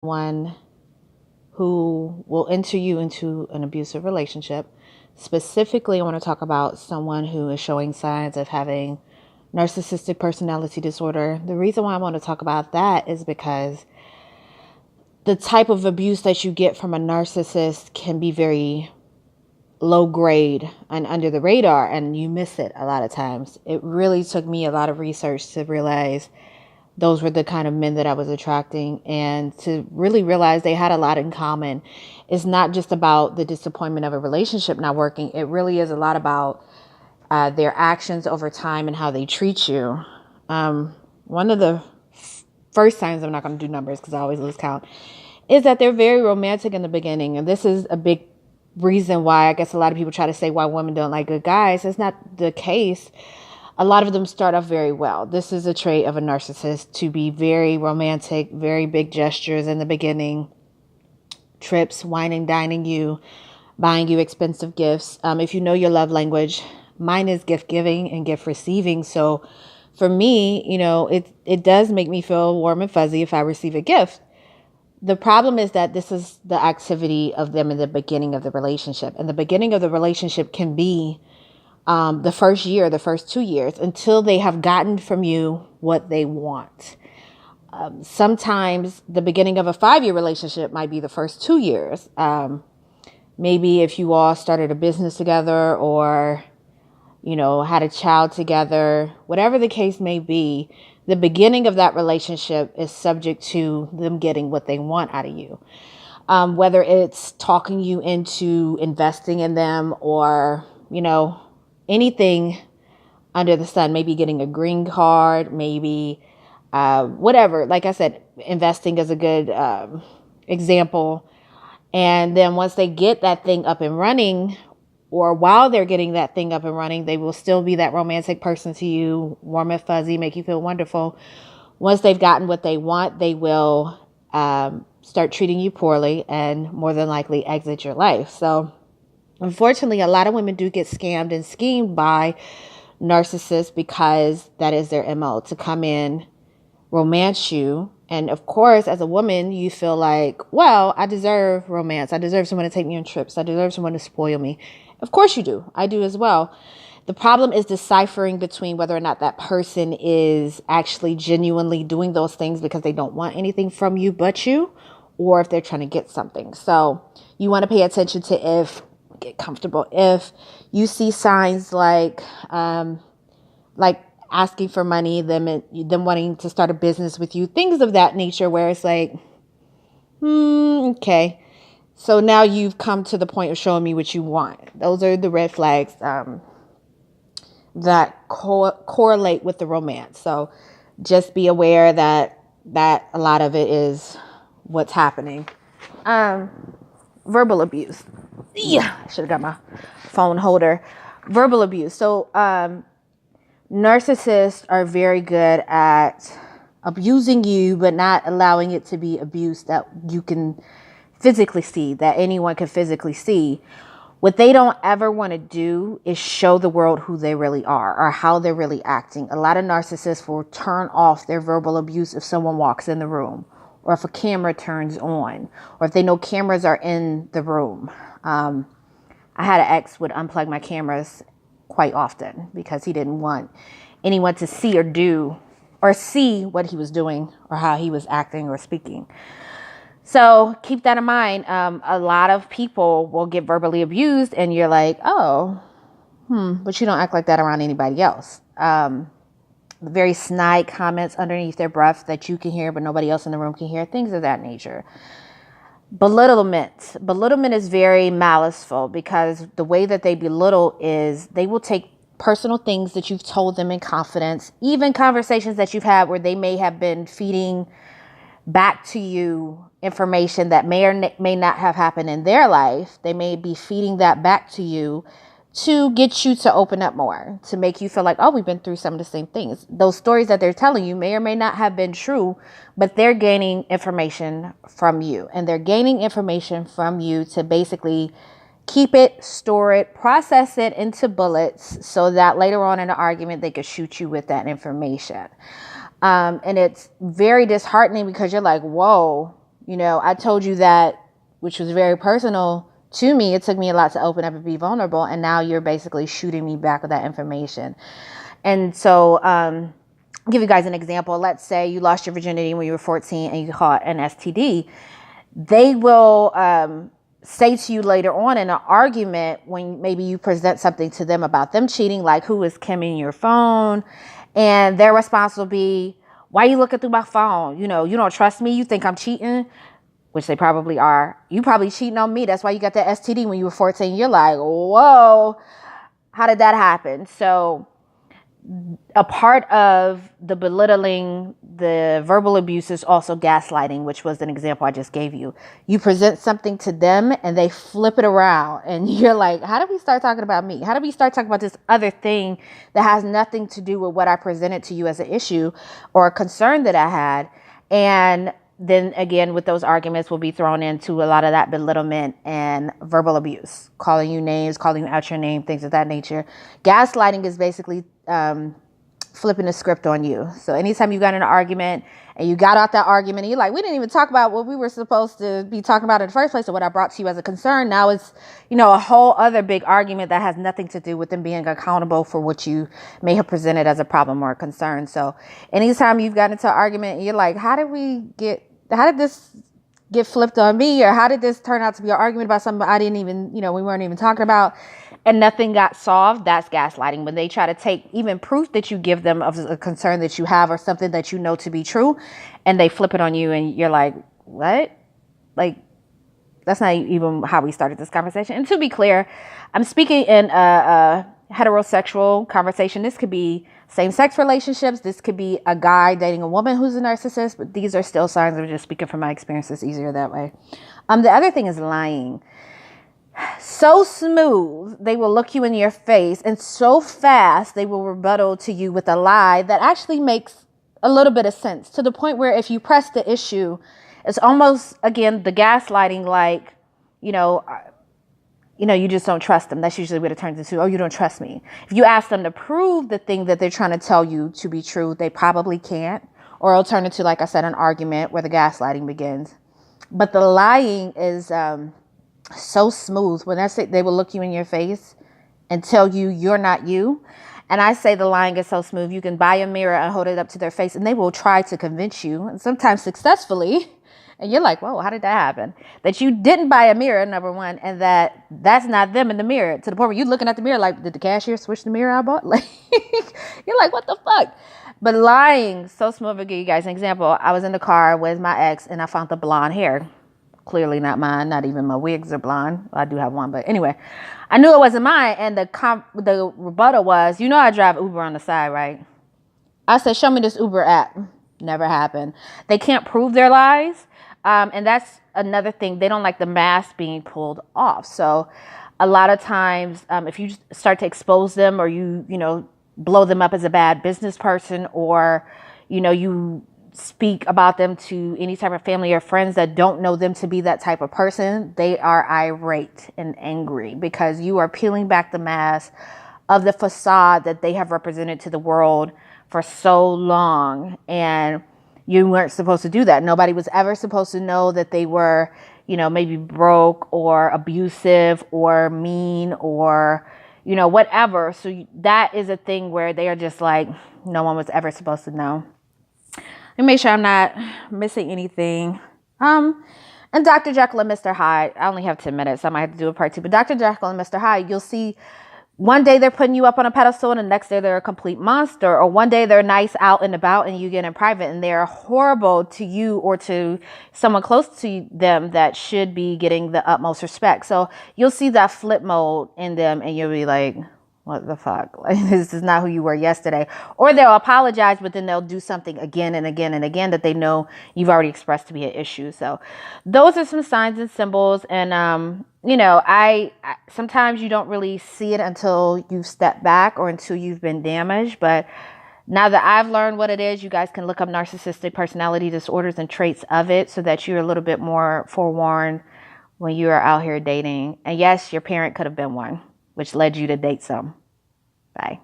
one who will enter you into an abusive relationship. Specifically, I want to talk about someone who is showing signs of having narcissistic personality disorder. The reason why I want to talk about that is because the type of abuse that you get from a narcissist can be very low grade and under the radar, and you miss it a lot of times. It really took me a lot of research to realize those were the kind of men that I was attracting, and to really realize they had a lot in common. It's not just about the disappointment of a relationship not working. It really is a lot about their actions over time and how they treat you. One of the first signs, I'm not going to do numbers because I always lose count, is that they're very romantic in the beginning. And this is a big reason why I guess a lot of people try to say why women don't like good guys. It's not the case. A lot of them start off very well. This is a trait of a narcissist, to be very romantic, very big gestures in the beginning, trips, wining, dining you, buying you expensive gifts. If you know your love language, mine is gift giving and gift receiving. So for me, it does make me feel warm and fuzzy if I receive a gift. The problem is that this is the activity of them in the beginning of the relationship. And the beginning of the relationship can be the first year, the first 2 years, until they have gotten from you what they want. Sometimes the beginning of a 5-year relationship might be the first 2 years. Maybe if you all started a business together or, had a child together, whatever the case may be, the beginning of that relationship is subject to them getting what they want out of you. Whether it's talking you into investing in them or, anything under the sun, maybe getting a green card, maybe whatever. Like I said, investing is a good example. And then once they get that thing up and running, or while they're getting that thing up and running, they will still be that romantic person to you, warm and fuzzy, make you feel wonderful. Once they've gotten what they want, they will start treating you poorly and more than likely exit your life. So unfortunately, a lot of women do get scammed and schemed by narcissists because that is their MO, to come in, romance you. And of course, as a woman, you feel like, well, I deserve romance. I deserve someone to take me on trips. I deserve someone to spoil me. Of course you do. I do as well. The problem is deciphering between whether or not that person is actually genuinely doing those things because they don't want anything from you but you, or if they're trying to get something. So you want to pay attention to get comfortable. If you see signs like asking for money, them wanting to start a business with you, things of that nature, where it's like, okay. So now you've come to the point of showing me what you want. Those are the red flags that correlate with the romance. So just be aware that a lot of it is what's happening. Verbal abuse. Yeah, I should have got my phone holder. Verbal abuse. So narcissists are very good at abusing you, but not allowing it to be abuse that you can physically see, that anyone can physically see. What they don't ever want to do is show the world who they really are or how they're really acting. A lot of narcissists will turn off their verbal abuse if someone walks in the room, or if a camera turns on, or if they know cameras are in the room. I had an ex would unplug my cameras quite often because he didn't want anyone to see or do or see what he was doing or how he was acting or speaking. So keep that in mind. A lot of people will get verbally abused and you're like, oh, but you don't act like that around anybody else. Very snide comments underneath their breath that you can hear, but nobody else in the room can hear, things of that nature. Belittlement. Belittlement is very maliceful because the way that they belittle is they will take personal things that you've told them in confidence, even conversations that you've had where they may have been feeding back to you information that may or may not have happened in their life. They may be feeding that back to you to get you to open up more, to make you feel like, oh, we've been through some of the same things. Those stories that they're telling you may or may not have been true, but they're gaining information from you. And they're gaining information from you to basically keep it, store it, process it into bullets so that later on in an argument, they could shoot you with that information. And it's very disheartening because you're like, whoa, I told you that, which was very personal to me. It took me a lot to open up and be vulnerable. And now you're basically shooting me back with that information. And so, I'll give you guys an example. Let's say you lost your virginity when you were 14 and you caught an STD. They will say to you later on in an argument, when maybe you present something to them about them cheating, like, who is Kim your phone? And their response will be, why are you looking through my phone? You don't trust me. You think I'm cheating, which they probably are. You probably cheating on me. That's why you got that STD when you were 14. You're like, whoa, how did that happen? So a part of the belittling, the verbal abuse, is also gaslighting, which was an example I just gave you. You present something to them and they flip it around and you're like, how did we start talking about me? How did we start talking about this other thing that has nothing to do with what I presented to you as an issue or a concern that I had? And then again, with those arguments will be thrown into a lot of that belittlement and verbal abuse, calling you names, calling you out your name, things of that nature. Gaslighting is basically flipping the script on you. So anytime you got in an argument and you got out that argument and you're like, we didn't even talk about what we were supposed to be talking about in the first place, or what I brought to you as a concern. Now it's, a whole other big argument that has nothing to do with them being accountable for what you may have presented as a problem or a concern. So anytime you've gotten into an argument and you're like, how did this get flipped on me? Or how did this turn out to be an argument about something I didn't even, we weren't even talking about, and nothing got solved? That's gaslighting. When they try to take even proof that you give them of a concern that you have or something that you know to be true, and they flip it on you and you're like, what? Like, that's not even how we started this conversation. And to be clear, I'm speaking in a heterosexual conversation. This could be same-sex relationships. This could be a guy dating a woman who's a narcissist, but these are still signs. I'm just speaking from my experience. It's easier that way. The other thing is lying. So smooth, they will look you in your face, and so fast they will rebuttal to you with a lie that actually makes a little bit of sense, to the point where if you press the issue, it's almost, again, the gaslighting, like, you just don't trust them. That's usually what it turns into. Oh, you don't trust me. If you ask them to prove the thing that they're trying to tell you to be true, they probably can't. Or it'll turn into, like I said, an argument where the gaslighting begins. But the lying is so smooth. When I say they will look you in your face and tell you you're not you. And I say the lying is so smooth. You can buy a mirror and hold it up to their face and they will try to convince you, and sometimes successfully. And you're like, whoa, how did that happen? That you didn't buy a mirror, number one, and that's not them in the mirror, to the point where you're looking at the mirror like, did the cashier switch the mirror I bought? Like, you're like, what the fuck? But lying, so smooth. I'll give you guys an example. I was in the car with my ex and I found the blonde hair. Clearly not mine. Not even my wigs are blonde. Well, I do have one, but anyway, I knew it wasn't mine. And the rebuttal was, I drive Uber on the side, right? I said, show me this Uber app. Never happened. They can't prove their lies. And that's another thing. They don't like the mask being pulled off. So a lot of times, if you start to expose them, or you blow them up as a bad business person, or, you speak about them to any type of family or friends that don't know them to be that type of person, they are irate and angry because you are peeling back the mask of the facade that they have represented to the world for so long. And you weren't supposed to do that. Nobody was ever supposed to know that they were, maybe broke or abusive or mean or, whatever. So that is a thing where they are just like, no one was ever supposed to know. And make sure I'm not missing anything. And Dr. Jekyll and Mr. Hyde, I only have 10 minutes. So I might have to do a part 2. But Dr. Jekyll and Mr. Hyde, you'll see one day they're putting you up on a pedestal and the next day they're a complete monster. Or one day they're nice out and about and you get in private and they're horrible to you or to someone close to them that should be getting the utmost respect. So you'll see that flip mode in them and you'll be like, what the fuck? Like, this is not who you were yesterday. Or they'll apologize, but then they'll do something again and again and again that they know you've already expressed to be an issue. So those are some signs and symbols. And, I sometimes you don't really see it until you step back or until you've been damaged. But now that I've learned what it is, you guys can look up narcissistic personality disorders and traits of it so that you're a little bit more forewarned when you are out here dating. And yes, your parent could have been one, which led you to date some. Bye.